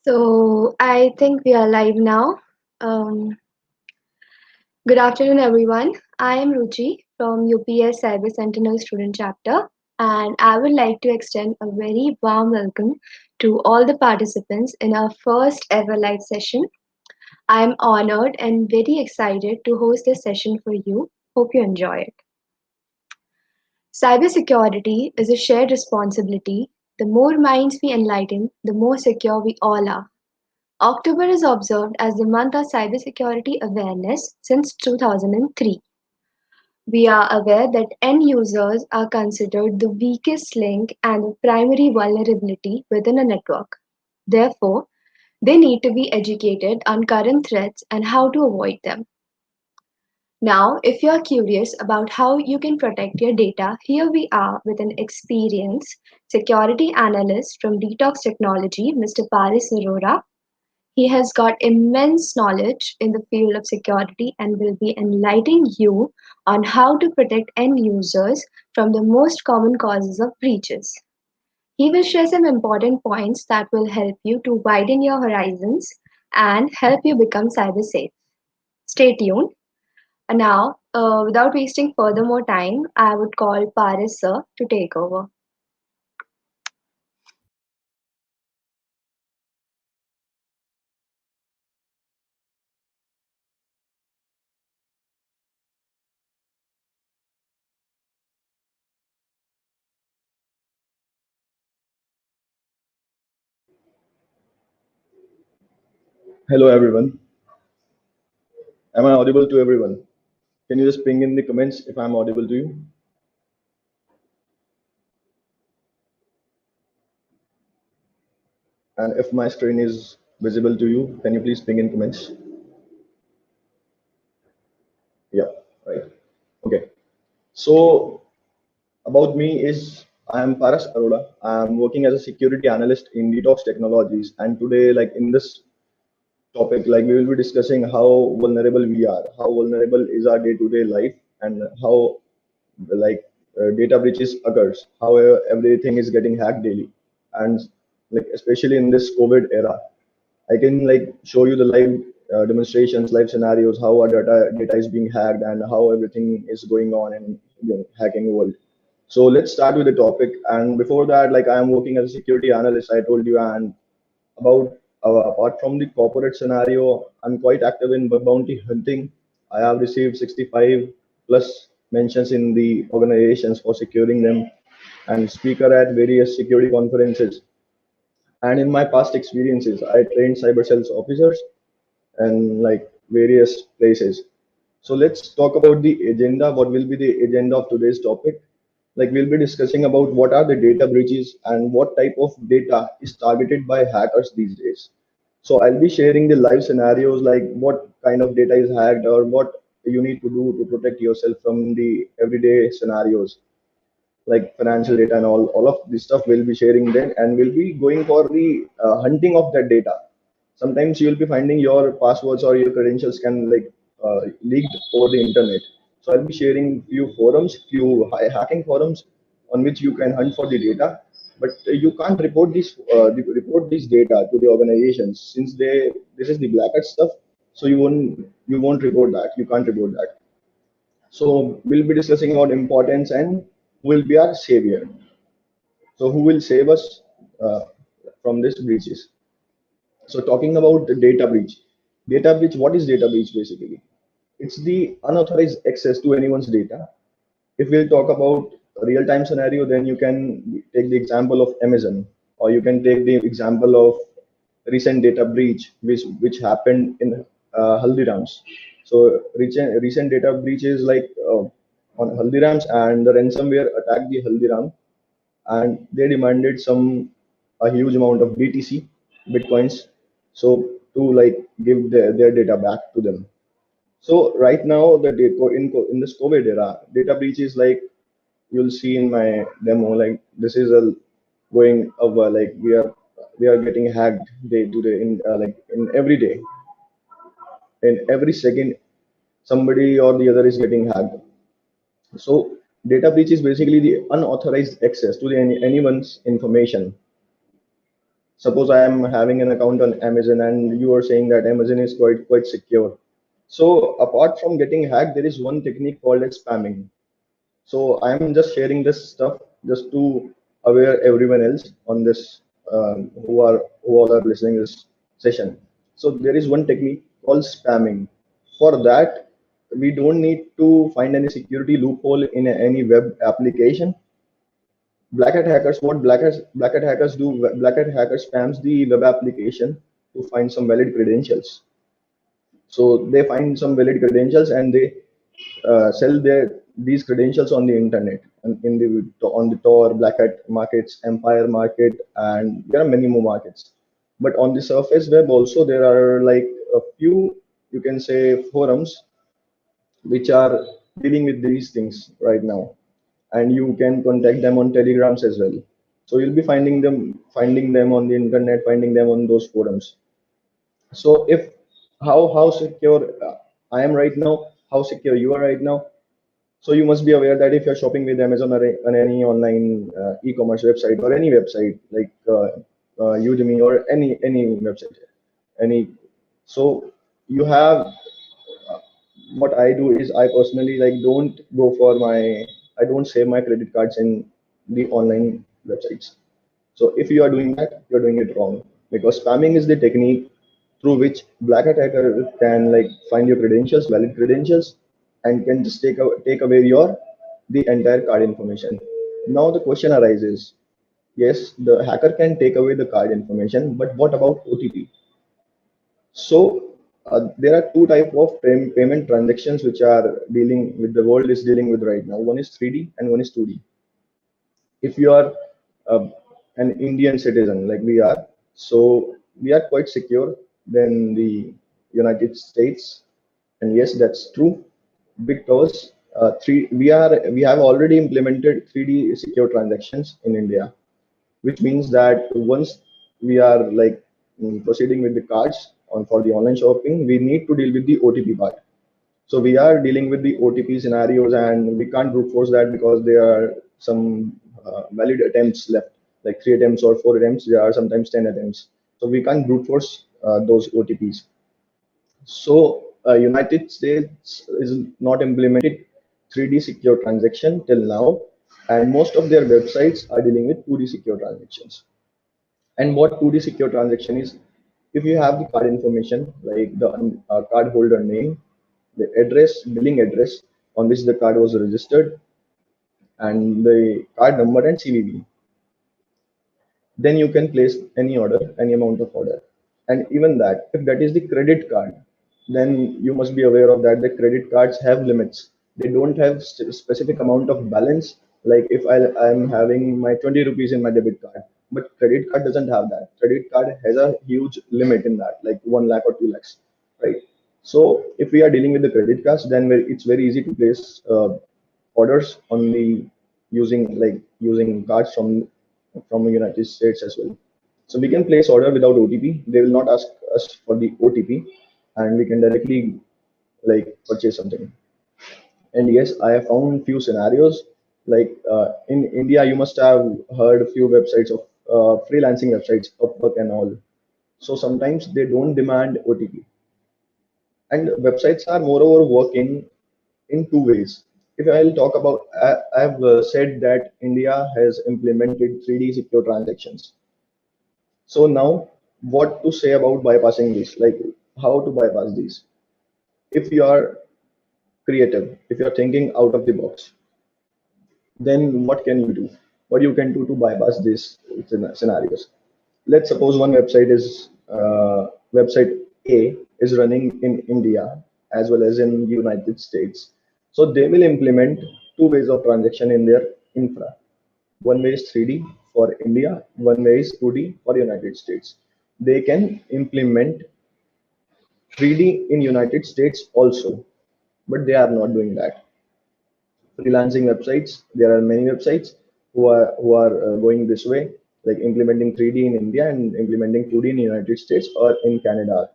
So I think we are live now. Um, Good afternoon, everyone. I am Ruchi from UPES Cyber Sentinel student chapter, and I would like to extend a very warm welcome to all the participants in our first ever live session. I am honored and very excited to host this session for you. Hope you enjoy it. Cybersecurity is a shared responsibility. The more minds we enlighten, the more secure we all are. October is observed as the month of cybersecurity awareness since 2003. We are aware that end users are considered the weakest link and the primary vulnerability within a network. Therefore, they need to be educated on current threats and how to avoid them. Now, if you are curious about how you can protect your data, here we are with an experienced security analyst from Detox Technology, Mr. Paris Arora. He has got immense knowledge in the field of security and will be enlightening you on how to protect end users from the most common causes of breaches. He will share some important points that will help you to widen your horizons and help you become cyber safe. Stay tuned. And now, without wasting further more time, I would call Paris sir to take over. Hello everyone. Am I audible to everyone? Can you just ping in the comments if I'm audible to you? And if my screen is visible to you, can you please ping in comments? Yeah, right. Okay. So about me is I am Paras Arora. I'm working as a security analyst in Detox Technologies. And today, like in this topic, like we will be discussing how vulnerable we are, how vulnerable is our day-to-day life, and how like data breaches occurs, how everything is getting hacked daily, and like especially in this COVID era, I can like show you the live demonstrations, live scenarios, how our data is being hacked and how everything is going on in hacking world. So let's start with the topic. And before that, like I am working as a security analyst, I told you, and about apart from the corporate scenario, I'm quite active in bounty hunting. I have received 65 plus mentions in the organizations for securing them and speaker at various security conferences. And in my past experiences, I trained cyber cells officers and like various places. So let's talk about the agenda. What will be the agenda of today's topic? Like we'll be discussing about what are the data breaches and what type of data is targeted by hackers these days. So I'll be sharing the live scenarios, like what kind of data is hacked or what you need to do to protect yourself from the everyday scenarios, like financial data and all of this stuff we'll be sharing then, and we'll be going for the hunting of that data. Sometimes you'll be finding your passwords or your credentials can like leaked over the internet. So I'll be sharing few forums, few hacking forums on which you can hunt for the data, but you can't report report this data to the organizations since this is the black hat stuff. So you won't report that, you can't report that. So we'll be discussing about importance and who will be our savior. So who will save us uh, from these breaches? So talking about the data breach. Data breach, what is data breach basically? It's the unauthorized access to anyone's data. If we'll talk about a real-time scenario, then you can take the example of Amazon, or you can take the example of recent data breach which happened in Haldirams. So recent data breaches like on Haldirams, and the ransomware attacked the Haldiram, and they demanded some a huge amount of BTC bitcoins, so to like give their data back to them. So right now, the in this COVID era, data breach is like you'll see in my demo. Like this is a going over, like we are getting hacked day to day, in like in every day, in every second, somebody or the other is getting hacked. So data breach is basically the unauthorized access to anyone's information. Suppose I am having an account on Amazon and you are saying that Amazon is quite secure. So apart from getting hacked, there is one technique called as spamming. So I am just sharing this stuff just to aware everyone else on this, who all are listening this session. So there is one technique called spamming. For that, we don't need to find any security loophole in any web application. Black hat hackers, what black hat hackers do? Black hat hackers spams the web application to find some valid credentials. So they find some valid credentials and they sell their these credentials on the internet and in the on the Tor, Black Hat markets, Empire market, and there are many more markets. But on the surface web also there are like a few, you can say, forums which are dealing with these things right now, and you can contact them on telegrams as well. So you'll be finding them on the internet, finding them on those forums. So if how secure I am right now, how secure you are right now. So you must be aware that if you're shopping with Amazon or on any online e-commerce website or any website like Udemy or any website, any, so you have, what I do is I personally like don't go for my, I don't save my credit cards in the online websites. So if you are doing that, you're doing it wrong, because spamming is the technique through which black attacker can like find your credentials, valid credentials, and can just take away your the entire card information. Now the question arises: yes, the hacker can take away the card information, but what about OTP? So there are two type of payment transactions which are dealing with the world is dealing with right now. One is 3D and one is 2D. If you are uh, an Indian citizen like we are, so we are quite secure than the United States. And yes, that's true, because we have already implemented 3D secure transactions in India, which means that once we are like proceeding with the cards on for the online shopping, we need to deal with the OTP part. So we are dealing with the OTP scenarios, and we can't brute force that because there are some valid attempts left, like 3 attempts or 4 attempts. There are sometimes 10 attempts. So we can't brute force those OTPs. So United States is not implemented 3D secure transaction till now, and most of their websites are dealing with 2D secure transactions. And what 2D secure transaction is? If you have the card information, like the card holder name, the address, billing address on which the card was registered, and the card number and CVV, then you can place any order, any amount of order. And even that, if that is the credit card, then you must be aware of that the credit cards have limits. They don't have specific amount of balance. Like if I'm having my 20 rupees in my debit card, but credit card doesn't have that. Credit card has a huge limit in that, like 1 lakh or 2 lakhs, right? So if we are dealing with the credit cards, then it's very easy to place orders on the using cards from the United States as well. So we can place order without OTP. They will not ask us for the OTP, and we can directly like purchase something. And yes, I have found few scenarios. Like in India, you must have heard a few websites of freelancing websites, Upwork and all. So sometimes they don't demand OTP, and websites are moreover working in two ways. If I'll talk about, I've said that India has implemented 3D secure transactions. So now, what to say about bypassing this? Like how to bypass these? If you are creative, if you are thinking out of the box, then what can you do? What you can do to bypass these scenarios? Let's suppose one website A is running in India as well as in United States. So they will implement two ways of transaction in their infra. One way is 3D for India, one way is 2D for United States. They can implement 3D in United States also, but they are not doing that. Freelancing websites, there are many websites who are going this way, like implementing 3D in India and implementing 2D in United States or in Canada.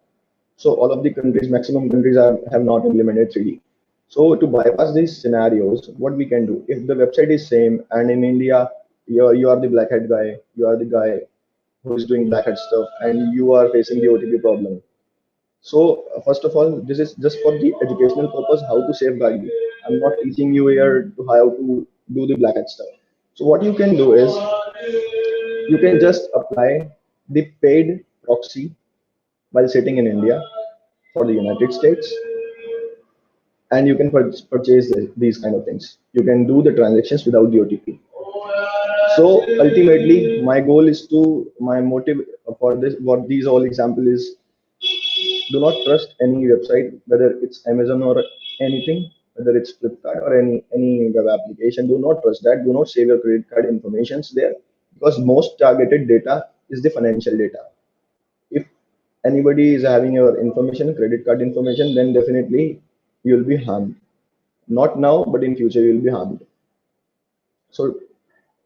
So all of the countries, maximum countries have not implemented 3D. So to bypass these scenarios, what we can do, if the website is same and in India you are the black hat guy, you are the guy who is doing black hat stuff, and you are facing the OTP problem. So first of all, this is just for the educational purpose, how to safeguard you. I'm not teaching you here to how to do the black hat stuff. So what you can do is you can just apply the paid proxy while sitting in India for the United States, and you can purchase these kind of things. You can do the transactions without the OTP. So ultimately, my goal is to my motive for this. What these all example is, do not trust any website, whether it's Amazon or anything, whether it's Flipkart or any web application. Do not trust that. Do not save your credit card informations there, because most targeted data is the financial data. If anybody is having your information, credit card information, then definitely you will be harmed. Not now, but in future you will be harmed. So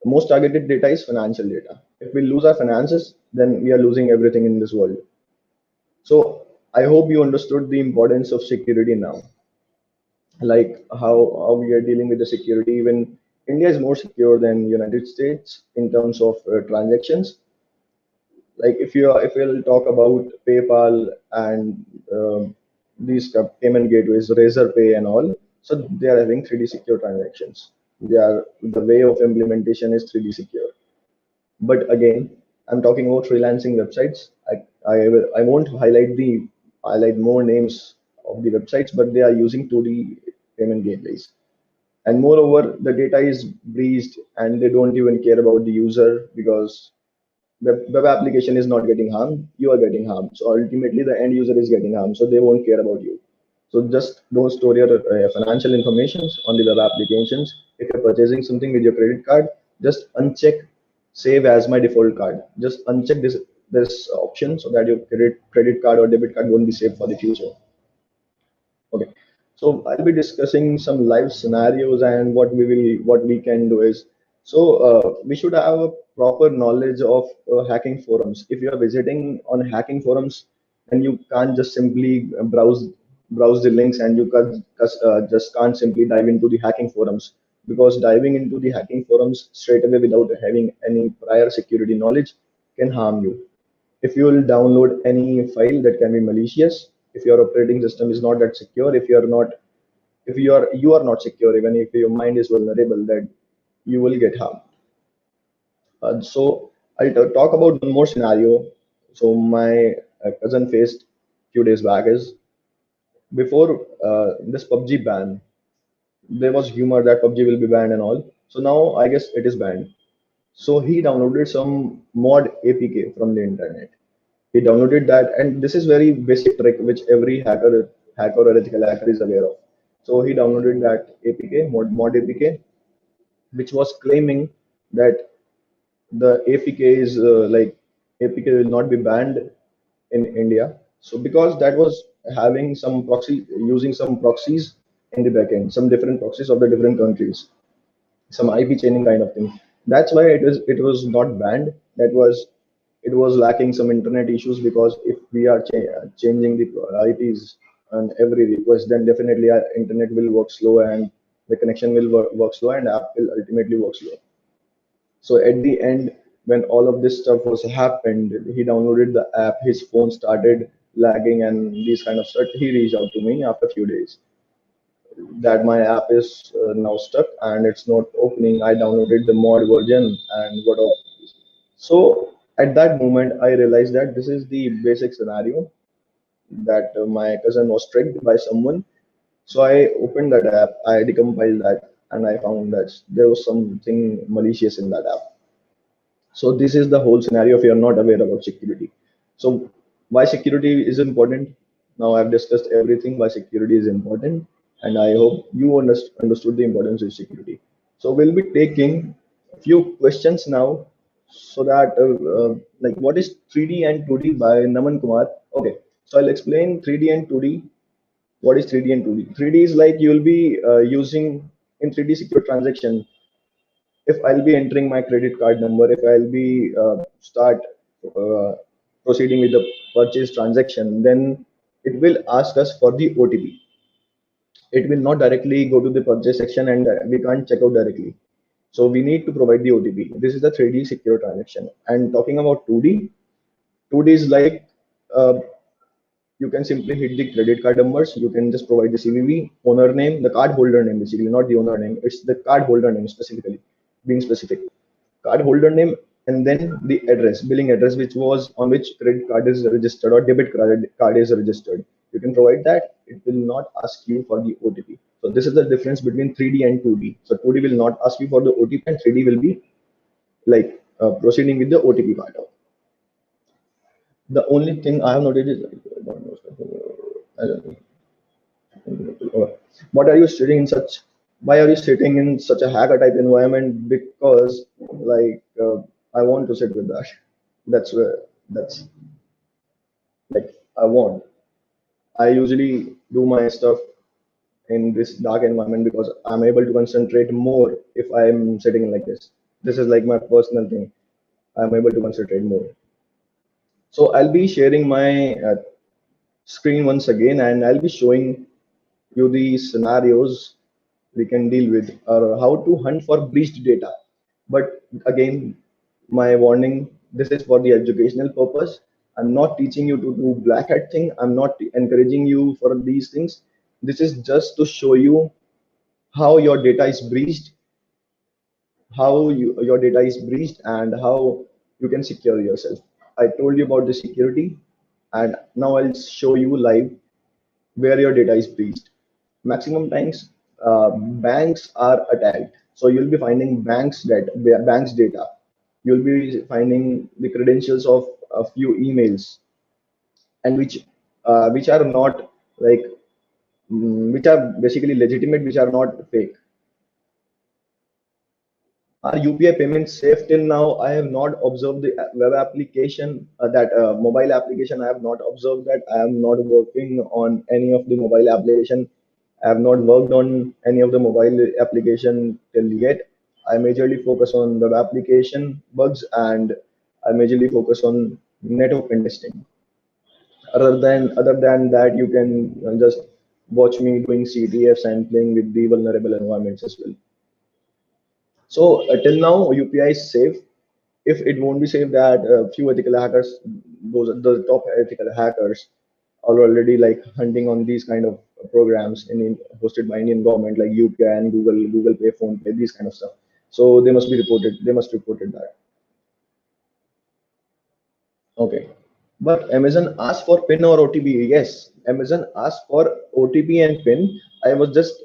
most targeted data is financial data. If we lose our finances, then we are losing everything in this world. So I hope you understood the importance of security now, like how we are dealing with the security. Even India is more secure than United States in terms of transactions. Like if we'll talk about PayPal and these payment gateways, Razor Pay and all, so they are having 3D secure transactions. They are the way of implementation is 3D secure. But again, I'm talking about freelancing websites. I won't highlight more names of the websites, but they are using 2D payment gateways. And moreover, the data is breached, and they don't even care about the user, because web application is not getting harmed, you are getting harmed. So ultimately, the end user is getting harmed. So they won't care about you. So just don't store your financial information on the web applications. If you're purchasing something with your credit card, just uncheck save as my default card. Just uncheck this option so that your credit card or debit card won't be saved for the future. Okay. So I'll be discussing some live scenarios, and what we can do is, so we should have a proper knowledge of hacking forums. If you are visiting on hacking forums, then you can't just simply browse the links, and you just can't simply dive into the hacking forums, because diving into the hacking forums straight away without having any prior security knowledge can harm you. If you will download any file that can be malicious, if your operating system is not that secure, if you are not secure, even if your mind is vulnerable, that you will get harmed. So I'll talk about one more scenario. So my cousin faced few days back is, before this PUBG ban, there was humor that PUBG will be banned and all. So now I guess it is banned. So he downloaded some mod APK from the internet. He downloaded that, and this is very basic trick which every hacker or ethical hacker is aware of. So he downloaded that APK, mod APK, which was claiming that the APK is APK will not be banned in India. So because that was having some proxy, using some proxies in the backend, some different proxies of the different countries, some IP chaining kind of thing. That's why it was not banned. It was lacking some internet issues, because if we are changing the IPs on every request, then definitely our internet will work slow, and the connection will work slow, and app will ultimately work slow. So at the end, when all of this stuff was happened, he downloaded the app, his phone started lagging and these kind of stuff. He reached out to me after a few days that my app is now stuck and it's not opening. I downloaded the mod version and what of. So at that moment, I realized that this is the basic scenario, that my cousin was tricked by someone. So I opened that app, I decompiled that, and I found that there was something malicious in that app. So this is the whole scenario if you're not aware about security. So why security is important? Now I've discussed everything why security is important, and I hope you understood the importance of security. So we'll be taking a few questions now, so that like what is 3D and 2D by Naman Kumar. Okay, so I'll explain 3D and 2D. What is 3D and 2D? 3D is like you'll be using in 3D secure transaction. If I'll be entering my credit card number, if I'll be start uh, proceeding with the purchase transaction, then it will ask us for the OTP. It will not directly go to the purchase section, and we can't check out directly. So we need to provide the OTP. This is the 3D secure transaction. And talking about 2D, 2D is like uh, you can simply hit the credit card numbers. You can just provide the CVV, owner name, the card holder name, basically, not the owner name. It's the card holder name specifically, being specific. Card holder name, and then the address, billing address, which was on which credit card is registered or debit card is registered. You can provide that. It will not ask you for the OTP. So this is the difference between 3D and 2D. So 2D will not ask you for the OTP, and 3D will be like proceeding with the OTP part of. The only thing I have noticed is like, I don't know. What are you sitting in such? Why are you sitting in such a hacker type environment? Because I want to sit with that. That's where that's like I want. I usually do my stuff in this dark environment because I'm able to concentrate more if I'm sitting like this. This is like my personal thing. I'm able to concentrate more. So I'll be sharing my screen once again, and I'll be showing you the scenarios we can deal with or how to hunt for breached data. But again, my warning, this is for the educational purpose. I'm not teaching you to do black hat thing. I'm not encouraging you for these things. This is just to show you how your data is breached, your data is breached, and how you can secure yourself. I told you about the security, and now I'll show you live where your data is breached. Maximum times, banks are attacked. So you'll be finding banks data. You'll be finding the credentials of a few emails, and which are not like which are basically legitimate, which are not fake. Are UPI payments safe till now? I have not observed the web application, that mobile application. I have not observed that. I am not working on any of the mobile application. I have not worked on any of the mobile application till yet. I majorly focus on web application bugs, and I majorly focus on network testing. Other than that, you can just watch me doing CTFs and playing with the vulnerable environments as well. So till now, UPI is safe. If it won't be safe, that few ethical hackers, those are the top ethical hackers, are already like hunting on these kind of programs hosted by Indian government like UPI and Google Pay, Phone Pay, these kind of stuff. So they must be reported. They must report it that. Okay. But Amazon asked for PIN or OTP. Yes, Amazon asked for OTP and PIN. I was just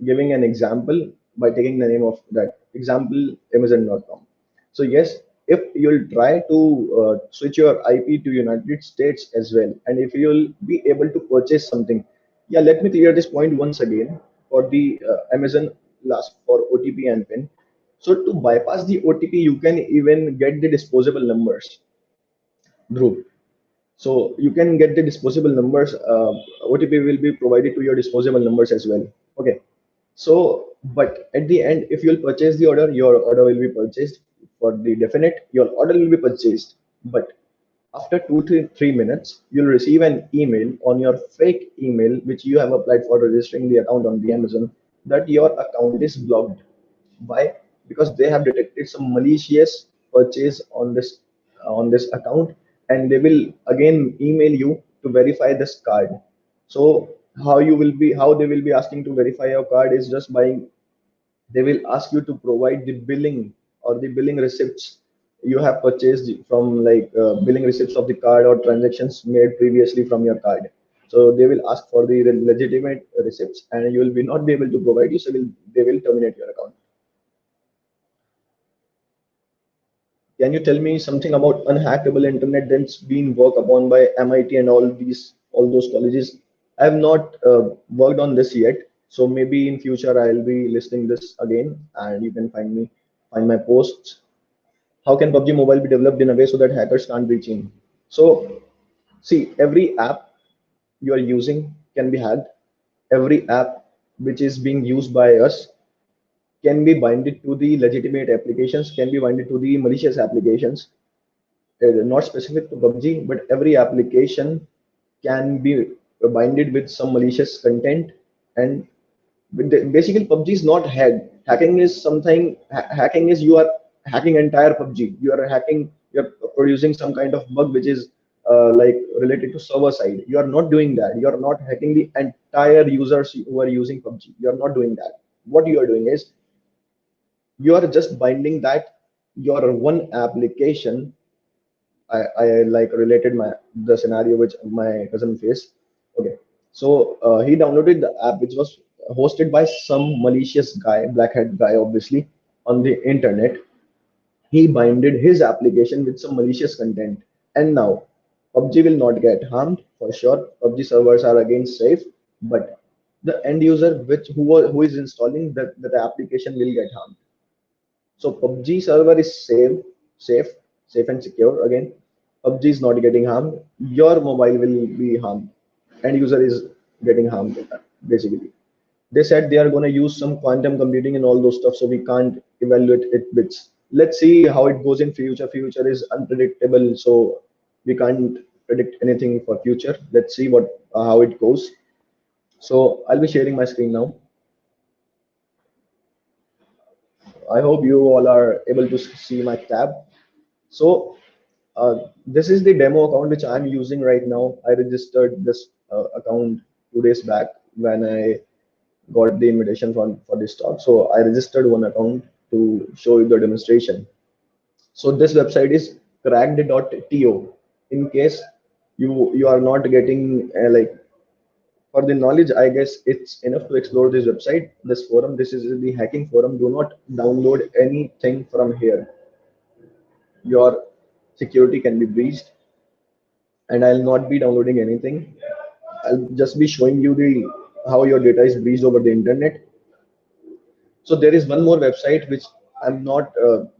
giving an example by taking the name of that example, Amazon.com. So yes, if you'll try to switch your IP to United States as well, and if you'll be able to purchase something, yeah, let me clear this point once again for the Amazon last for OTP and PIN. So to bypass the OTP, you can even get the disposable numbers, Dhruv. So you can get the disposable numbers. OTP will be provided to your disposable numbers as well. Okay. So, but at the end, if you'll purchase the order, your order will be purchased for the definite. Your order will be purchased. But after 2 to 3 minutes, you'll receive an email on your fake email, which you have applied for registering the account on the Amazon, that your account is blocked. Why? Because they have detected some malicious purchase on this account, and they will again email you to verify this card. So how they will be asking to verify your card is just by they will ask you to provide the billing or the billing receipts you have purchased from, like billing receipts of the card or transactions made previously from your card. So they will ask for the legitimate receipts, and you will be not be able to provide you, so they will terminate your account. Can you tell me something about unhackable internet that's been worked upon by MIT and all those colleges? I have not worked on this yet, so maybe in future I'll be listing this again, and you can find my posts. How can PUBG Mobile be developed in a way so that hackers can't breach in? So see, every app you are using can be hacked. Every app which is being used by us can be binded to the legitimate applications, can be binded to the malicious applications, not specific to PUBG, but every application can be binded with some malicious content. And basically, PUBG is not hacked. Hacking is something. Hacking is you are hacking entire PUBG. You are hacking. You're producing some kind of bug which is like related to server side. You are not doing that. You are not hacking the entire users who are using PUBG. You are not doing that. What you are doing is you are just binding that your one application. I like related my the scenario which my cousin faced. Okay, so he downloaded the app which was hosted by some malicious guy, black hat guy, obviously on the internet. He binded his application with some malicious content, and now PUBG will not get harmed for sure. PUBG servers are again safe, but the end user who is installing that application will get harmed. So PUBG server is safe, safe and secure. Again, PUBG is not getting harmed. Your mobile will be harmed. End user is getting harmed basically. They said they are going to use some quantum computing and all those stuff, so we can't evaluate it bits. Let's see how it goes in future. Future is unpredictable, so we can't predict anything for future. Let's see what how it goes. So I'll be sharing my screen now. I hope you all are able to see my tab. So this is the demo account which I'm using right now. I registered this account 2 days back when I got the invitation for this talk. So I registered one account to show you the demonstration. So this website is cracked.to. In case you are not getting like for the knowledge, I guess it's enough to explore this website, this forum. This is the hacking forum. Do not download anything from here. Your security can be breached, and I'll not be downloading anything. I'll just be showing you the how your data is breached over the internet. So there is one more website which I'm not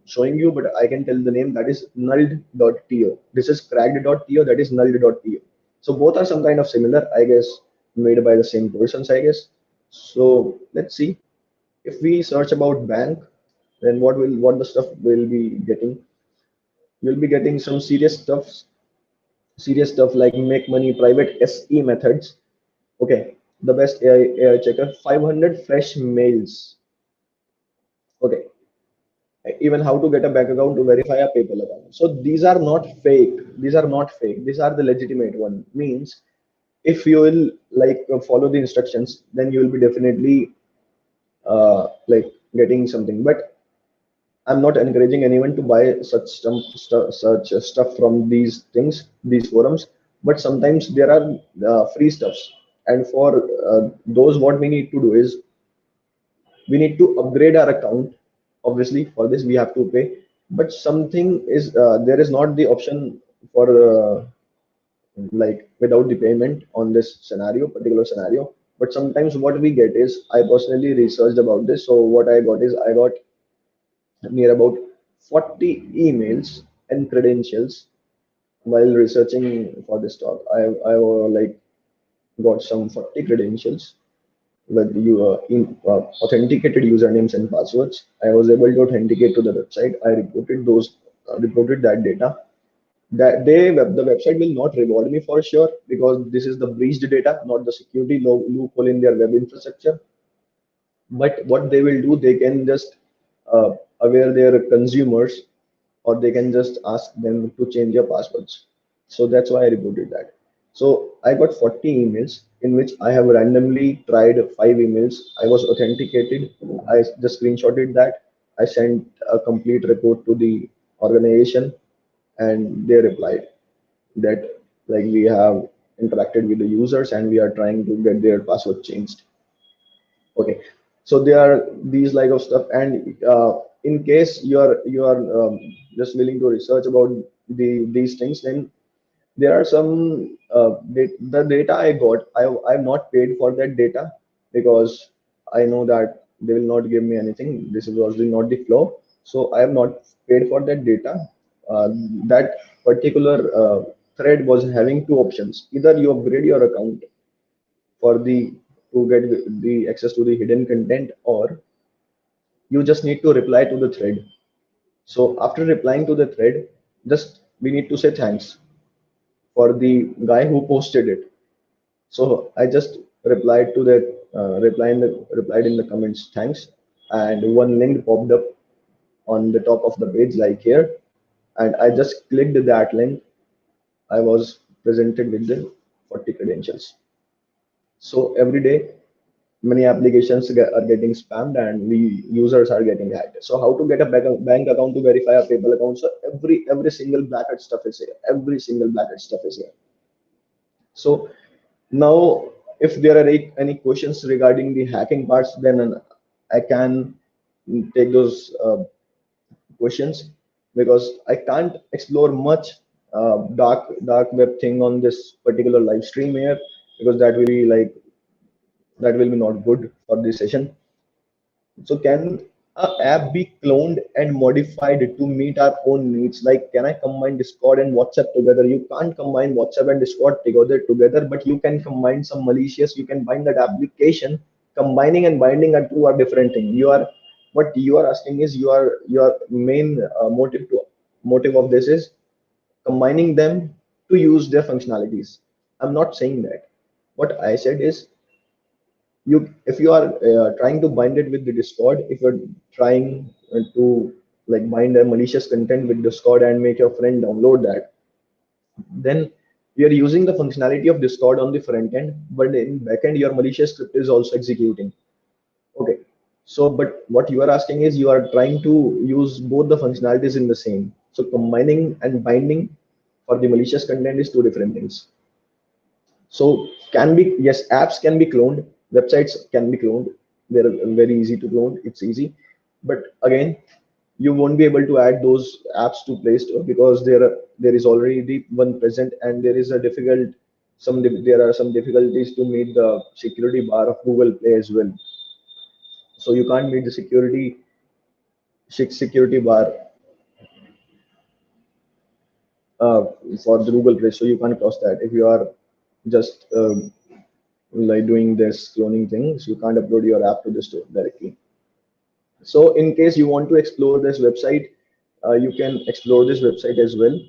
showing you, but I can tell the name, that is nulled.to. This is cracked.to, that is nulled.to. So both are some kind of similar, I guess, made by the same persons, I guess. So let's see. If we search about bank, then what the stuff will be getting? You'll be getting some serious stuff like make money, private SE methods. Okay, the best AI checker, 500 fresh mails. Okay, even how to get a bank account to verify a PayPal account. So these are not fake. These are not fake. These are the legitimate one. Means if you will like follow the instructions, then you will be definitely like getting something. But I'm not encouraging anyone to buy such stuff from these things, these forums. But sometimes there are free stuffs, and for those, what we need to do is we need to upgrade our account. Obviously for this we have to pay, but something is there is not the option for like without the payment on this particular scenario. But sometimes what we get is, I personally researched about this, so what I got is I got near about 40 emails and credentials while researching for this talk. I like got some 40 credentials with authenticated usernames and passwords. I was able to authenticate to the website. I reported that data. The website will not reward me for sure because this is the breached data, not the security loophole in their web infrastructure. But what they will do, they can just aware their consumers, or they can just ask them to change their passwords. So that's why I reported that. So I got 40 emails in which I have randomly tried 5 emails. I was authenticated. I just screenshotted that. I sent a complete report to the organization, and they replied that like we have interacted with the users and we are trying to get their password changed. Okay, so there are these like of stuff, and in case you are just willing to research about these things, then there are some the data I got. I've not paid for that data because I know that they will not give me anything. This was not the flow, so I have not paid for that data. That particular thread was having two options: either you upgrade your account for the to get the access to the hidden content, or you just need to reply to the thread. So after replying to the thread, just we need to say thanks for the guy who posted it. So I just replied to that replied in the comments, thanks. and one link popped up on the top of the page like here, and I just clicked that link. I was presented with the 40 credentials. So every day, many applications are getting spammed and we users are getting hacked. So how to get a bank account to verify a PayPal account? So every single blackhat stuff is here. Every single blackhat stuff is here. So now, if there are any questions regarding the hacking parts, then I can take those questions, because I can't explore much dark web thing on this particular live stream here, because that will be not good for this session. So can a app be cloned and modified to meet our own needs? Like, can I combine Discord and WhatsApp together? You can't combine WhatsApp and Discord together, but you can combine some malicious. You can bind that application. Combining and binding are two are different thing. What you are asking is your main motive of this is combining them to use their functionalities. I'm not saying that. What I said is, you if you are trying to bind it with the Discord, if you're trying to like bind a malicious content with Discord and make your friend download that, then you're using the functionality of Discord on the front end, but in backend your malicious script is also executing. Okay, so but what you are asking is, you are trying to use both the functionalities in the same. So combining and binding for the malicious content is two different things. So can be, yes, apps can be cloned, websites can be cloned. They're very easy to clone. It's easy, but again, you won't be able to add those apps to Play Store, because there is already one present, and there is a difficult there are some difficulties to meet the security bar of Google Play as well. So you can't meet the security bar uh, for the Google Play, so you can't cross that if you are just like doing this cloning thing. So you can't upload your app to the store directly. So in case you want to explore this website, you can explore this website as well.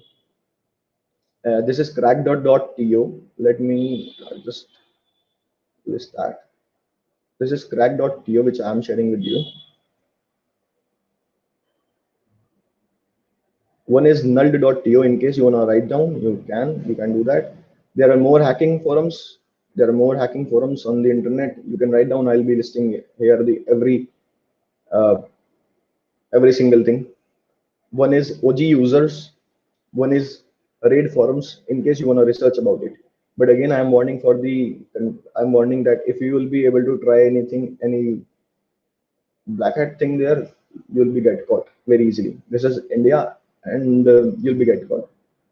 This is crack.to. Let me just list that. This is crack.to, which I'm sharing with you. One is null.to. In case you want to write down, you can do that. There are more hacking forums. There are more hacking forums on the internet. You can write down. I'll be listing here the uh, every single thing. One is OG users, one is raid forums, in case you want to research about it. But again, I'm warning that if you will be able to try anything, any black hat thing there, you'll be get caught very easily. This is India, and you'll be get caught.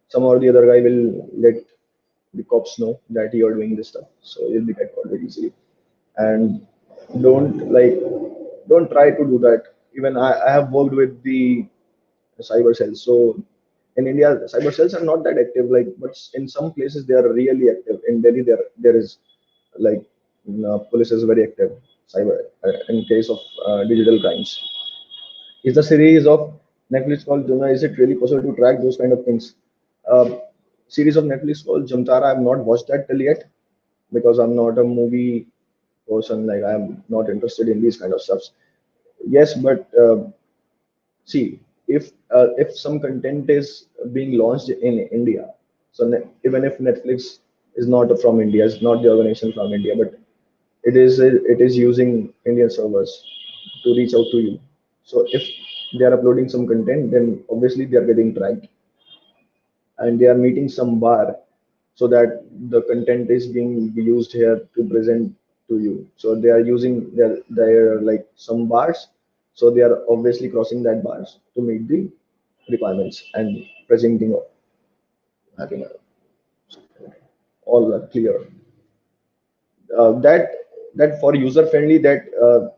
Some or the other guy will let the cops know that you are doing this stuff, so you'll be get caught very easily. And don't like don't try to do that. Even I have worked with the cyber cells. So in India, cyber cells are not that active. Like, but in some places they are really active. In Delhi, there is like police is very active. Cyber in case of digital crimes. Is the series of Netflix called Juna? Is it really possible to track those kind of things? Uh, Series of Netflix called Jamtara. I've not watched that till yet, because I'm not a movie person. Like, I'm not interested in these kind of stuffs. Yes, but see, if some content is being launched in India, so even if Netflix is not from India, it's not the organization from India, but it is using Indian servers to reach out to you. So if they are uploading some content, then obviously they are getting tracked, and they are meeting some bar, so that the content is being used here to present to you. So they are using their like some bars, so they are obviously crossing that bars to meet the requirements and presenting having all clear. That for user friendly, that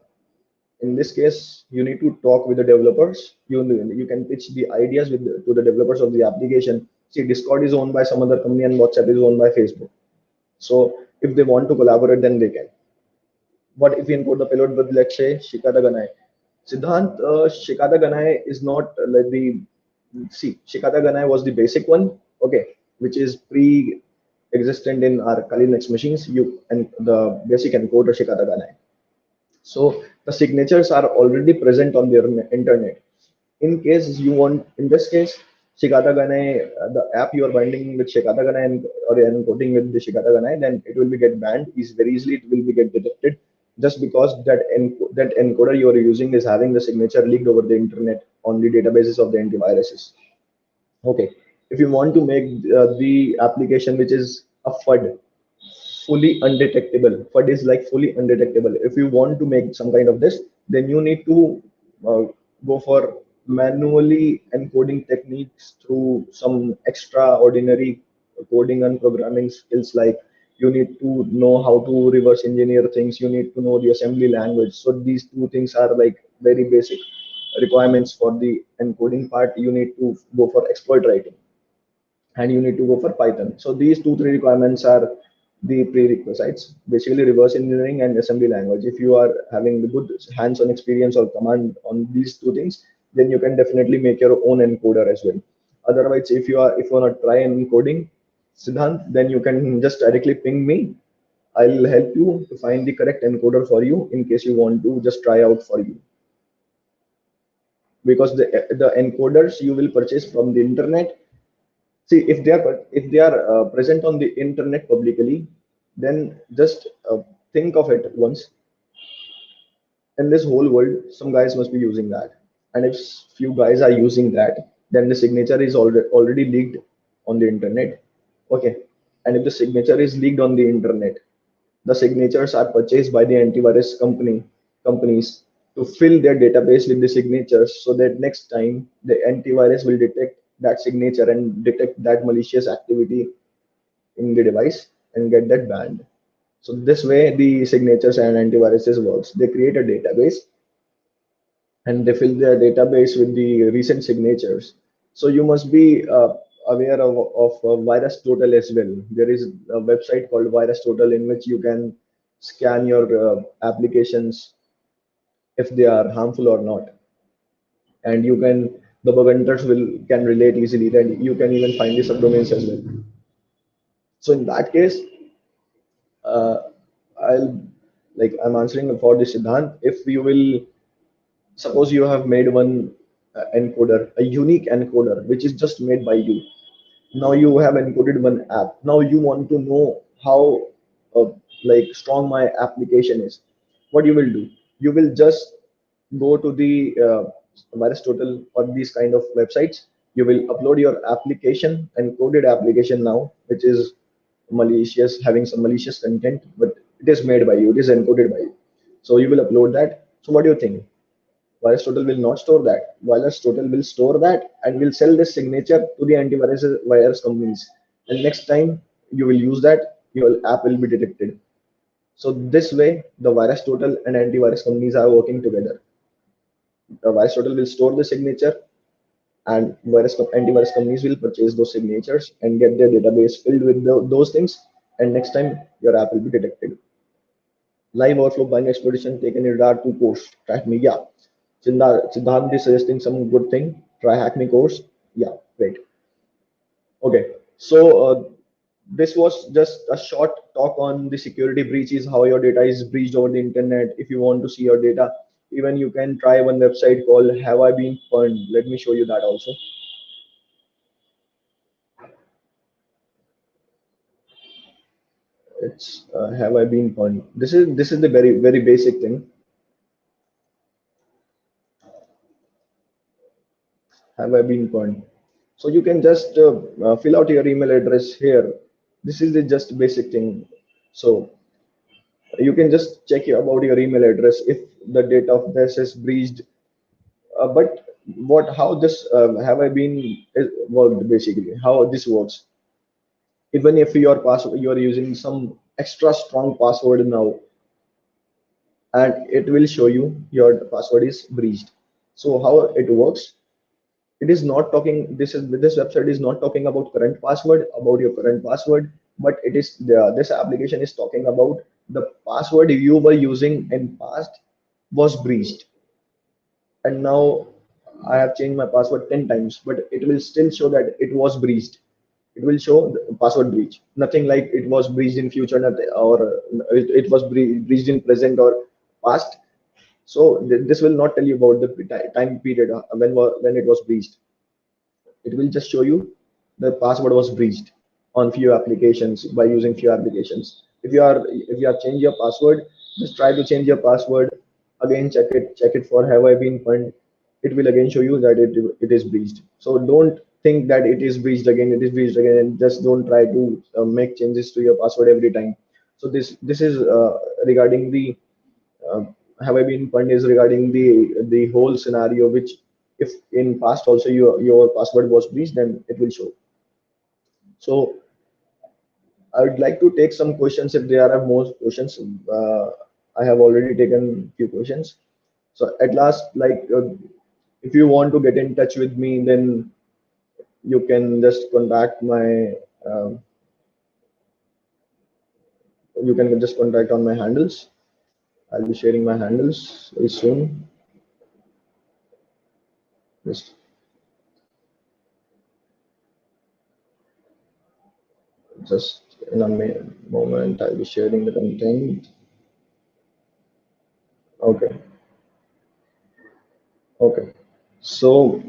in this case you need to talk with the developers. You can pitch the ideas to the developers of the application. See, Discord is owned by some other company and WhatsApp is owned by Facebook. So if they want to collaborate, then they can. What if we encode the payload with, let's say, Shikata Ganai? Siddhant, Shikata Ganai is not like the, see, Shikata Ganai was the basic one, okay, which is pre-existent in our Kali Linux machines. You and the basic encoder Shikata Ganai. So The signatures are already present on the internet. In case you want, in this case, Shikata the app you are binding with Shikata or encoding with the Shikata then it will be get banned is very easily. It will be get detected just because that encoder you are using is having the signature leaked over the internet on the databases of the antiviruses. Okay, if you want to make the application which is a FUD fully undetectable. FUD is like fully undetectable. If you want to make some kind of this, then you need to uh, go for manually encoding techniques through some extraordinary coding and programming skills. Like you need to know how to reverse engineer things. You need to know the assembly language. So these two things are like very basic requirements for the encoding part. You need to go for exploit writing and you need to go for Python. So these two, three requirements are the prerequisites, basically reverse engineering and assembly language. If you are having the good hands-on experience or command on these two things, then you can definitely make your own encoder as well. Otherwise, if you want to try encoding, Siddhant, then you can just directly ping me. I'll help you to find the correct encoder for you in case you want to just try out for you. Because the encoders you will purchase from the internet. See, if they are present on the internet publicly, then just think of it once. In this whole world, some guys must be using that, and if few guys are using that, then the signature is already leaked on the internet. Okay, and if the signature is leaked on the internet, the signatures are purchased by the antivirus companies to fill their database with the signatures so that next time the antivirus will detect that signature and detect that malicious activity in the device and get that banned. So this way the signatures and antiviruses works. They create a database and they fill their database with the recent signatures. So you must be aware of Virus Total as well. There is a website called Virus Total in which you can scan your applications if they are harmful or not, and you can the bug hunters will can relate easily. Then you can even find the subdomains as well. So in that case, uh, I'll I'm answering for the Siddhant. If you will suppose you have made one encoder, a unique encoder, which is just made by you. Now you have encoded one app. Now you want to know how uh, strong my application is. What you will do? You will just go to the Aristotle or these kind of websites. You will upload your application, encoded application now, which is malicious, having some malicious content, but it is made by you. It is encoded by you. So you will upload that. So what do you think? Virus Total will not store that. Virus Total will store that and will sell this signature to the antivirus virus companies. And next time you will use that, your app will be detected. So this way, the Virus Total and antivirus companies are working together. The Virus Total will store the signature, and antivirus companies will purchase those signatures and get their database filled with those things. And next time, your app will be detected. Live overflow buying exploitation taken in regard to course. Track me, yeah. Siddharth is suggesting some good thing. Try hack me course. Yeah, great. Okay, so this was just a short talk on the security breaches, how your data is breached over the internet. If you want to see your data, even you can try one website called Have I Been Pwned. Let me show you that also. It's Have I Been Pwned. This is the very basic thing. Have I been pwned? So you can just fill out your email address here. This is the just basic thing. So you can just check about your email address if the date of this is breached. But how this have I been worked basically? How this works? Even if your password you are using some extra strong password now, and it will show you your password is breached. So how it works? It is not talking this website is not talking about current password about your current password, but this application is talking about the password you were using in past was breached, and now I have changed my password 10 times, but it will still show that it was breached. It will show the password breach, nothing like it was breached in future, or it was breached in present or past. So this will not tell you about the time period when it was breached. It will just show you the password was breached on few applications by using few applications. If you are change your password, just try to change your password again. Check it for have I been punched. It will again show you that it is breached. So don't think that it is breached again, it is breached again, and just don't try to make changes to your password every time. So this is regarding the uh, have I been punched is regarding the whole scenario, which if in past also your password was breached, then it will show. So I would like to take some questions if there are more questions. I have already taken few questions. So at last, if you want to get in touch with me, then you can just contact my um, you can just contact on my handles. I'll be sharing my handles very soon. Just just in a moment, I'll be sharing the content. Okay, okay. So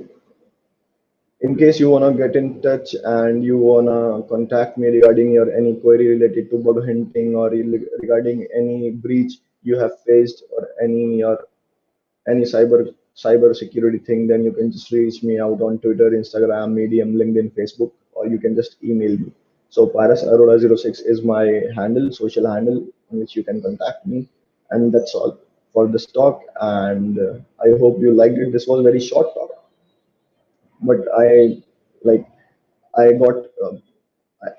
in case you wanna get in touch and you wanna contact me regarding your any query related to bug hunting or regarding any breach you have faced or any cyber security thing, then you can just reach me out on Twitter, Instagram, Medium, LinkedIn, Facebook, or you can just email me. So Paras Arora 06 is my handle, social handle, in which you can contact me. And that's all for this talk. And I hope you liked it. This was a very short talk, but like I got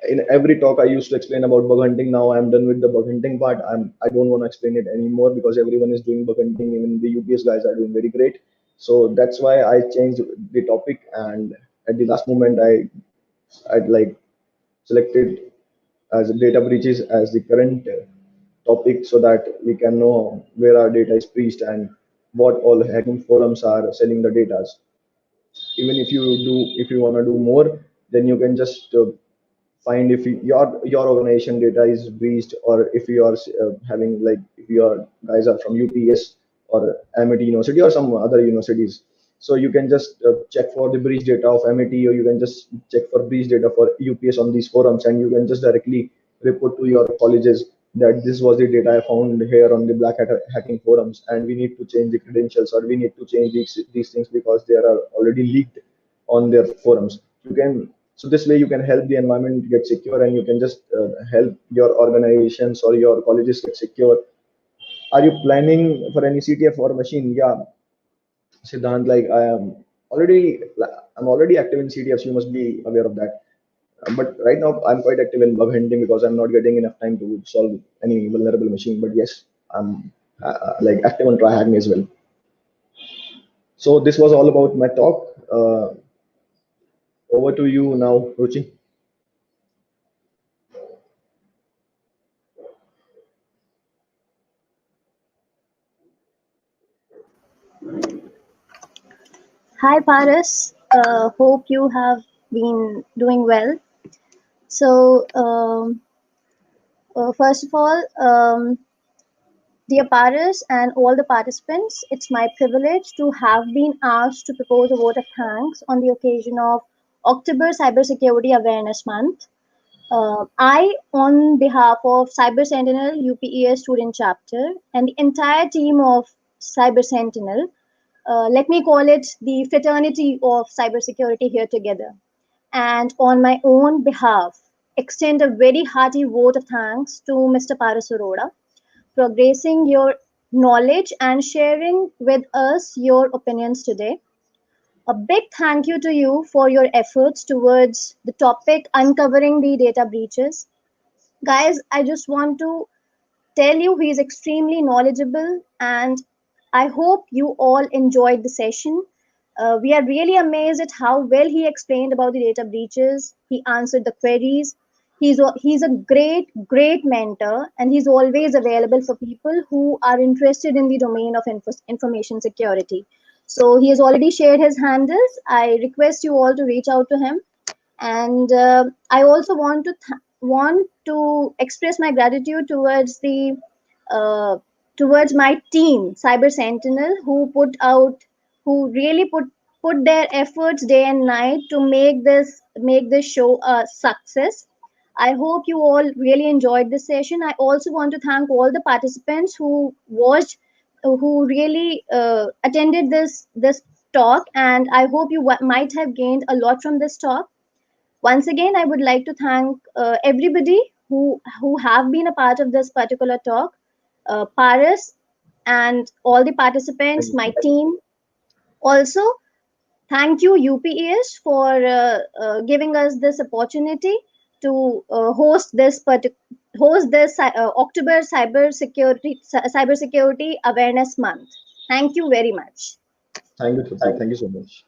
in every talk I used to explain about bug hunting. Now I'm done with the bug hunting part. I don't want to explain it anymore because everyone is doing bug hunting. Even the UPS guys are doing very great. So that's why I changed the topic. And at the last moment, I'd like selected as data breaches as the current topic so that we can know where our data is breached and what all hacking forums are selling the data. Even if you want to do more, then you can just find if your organization data is breached, or if you are having like if your guys are from UPS or MIT University or some other universities. So you can just check for the breach data of MIT, or you can just check for breach data for UPS on these forums, and you can just directly report to your colleges that this was the data I found here on the hacking forums, and we need to change the credentials, or we need to change these things because they are already leaked on their forums. You can so this way you can help the environment get secure, and you can just help your organizations or your colleges get secure. Are you planning for any CTF or machine? Yeah, Siddhant, like I'm already active in CTFs. You must be aware of that. But right now I'm quite active in bug hunting because I'm not getting enough time to solve any vulnerable machine. But yes, I'm like active on try hacking as well. So this was all about my talk. Over to you now, Ruchi. Hi, Paris. Hope you have been doing well. So, first of all, dear Paris and all the participants, it's my privilege to have been asked to propose a vote of thanks on the occasion of October Cybersecurity Awareness Month. I, on behalf of Cyber Sentinel UPES student chapter and the entire team of Cyber Sentinel, let me call it the fraternity of cybersecurity here together. And on my own behalf, extend a very hearty vote of thanks to Mr. Paras Arora for gracing your knowledge and sharing with us your opinions today. A big thank you to you for your efforts towards the topic uncovering the data breaches. Guys, I just want to tell you he is extremely knowledgeable, and I hope you all enjoyed the session. We are really amazed at how well he explained about the data breaches. He answered the queries. He's a great mentor, and he's always available for people who are interested in the domain of information security. So he has already shared his handles. I request you all to reach out to him, and I also want to express my gratitude towards the uh, towards my team, Cyber Sentinel, who really put their efforts day and night to make this show a success. I hope you all really enjoyed this session. I also want to thank all the participants who watched, who really attended this talk, and I hope you might have gained a lot from this talk. Once again, I would like to thank everybody who have been a part of this particular talk, Paris and all the participants, Thank my you. team. Also, thank you UPES for giving us this opportunity to host this October Cybersecurity Awareness Month. Thank you very much. Thank you, Trupti. Thank you so much.